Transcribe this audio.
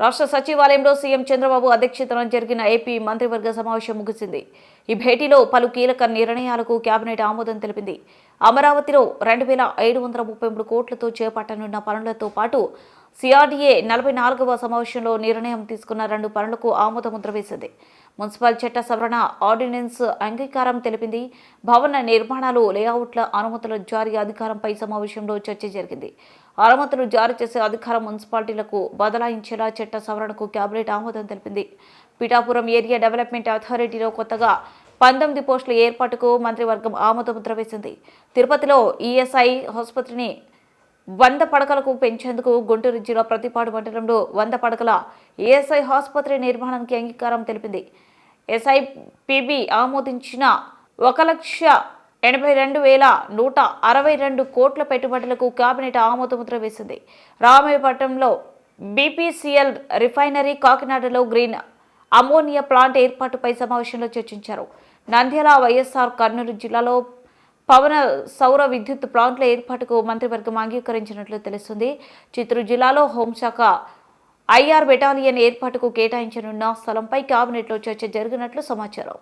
రాష్ట్ర సచివాలయంలో సీఎం చంద్రబాబు అధ్యక్షతన జరిగిన ఏపీ మంత్రివర్గ సమావేశం ముగిసింది. ఈ భేటీలో పలు కీలక నిర్ణయాలకు కేబినెట్ ఆమోదం తెలిపింది. అమరావతిలో 2,533 కోట్లతో చేపట్టనున్న పనులతో పాటు సిఆర్డీఏ 44వ సమావేశంలో నిర్ణయం తీసుకున్న 2 పనులకు ఆమోద ముద్ర వేసింది. మున్సిపల్ చట్ట సవరణ ఆర్డినెన్స్ అంగీకారం తెలిపింది. భవన నిర్మాణాలు, లేఅవుట్ల అనుమతుల జారీ అధికారంపై సమావేశంలో చర్చ జరిగింది. అనుమతులు జారీ చేసే అధికారం మున్సిపాలిటీలకు బదలాయించేలా చట్ట సవరణకు కేబినెట్ ఆమోదం తెలిపింది. పిఠాపురం ఏరియా డెవలప్మెంట్ అథారిటీలో కొత్తగా 19 పోస్టుల ఏర్పాటుకు మంత్రివర్గం ఆమోద ముద్ర వేసింది. తిరుపతిలో ఈఎస్ఐ ఆసుపత్రిని 100 పడకలకు పెంచేందుకు గుంటూరు జిల్లా ప్రతిపాడు మండలంలో 100 పడకల ఈఎస్ఐ ఆసుపత్రి నిర్మాణానికి అంగీకారం తెలిపింది. ఎస్ఐపిబి ఆమోదించిన 1,82,162 కోట్ల పెట్టుబడులకు కేబినెట్ ఆమోదముద్ర వేసింది. రామాయపట్నంలో బీపీసీఎల్ రిఫైనరీ, కాకినాడలో గ్రీన్ అమోనియా ప్లాంట్ ఏర్పాటుపై సమావేశంలో చర్చించారు. నంద్యాల, వైఎస్ఆర్ కర్నూలు జిల్లాలో పవన సౌర విద్యుత్ ప్లాంట్ల ఏర్పాటుకు మంత్రివర్గం అంగీకరించినట్లు తెలుస్తుంది. చిత్తూరు జిల్లాలో హోంశాఖ ఐఆర్ బెటాలియన్ ఏర్పాటుకు కేటాయించనున్న స్థలంపై కేబినెట్లో చర్చ జరిగినట్లు సమాచారం.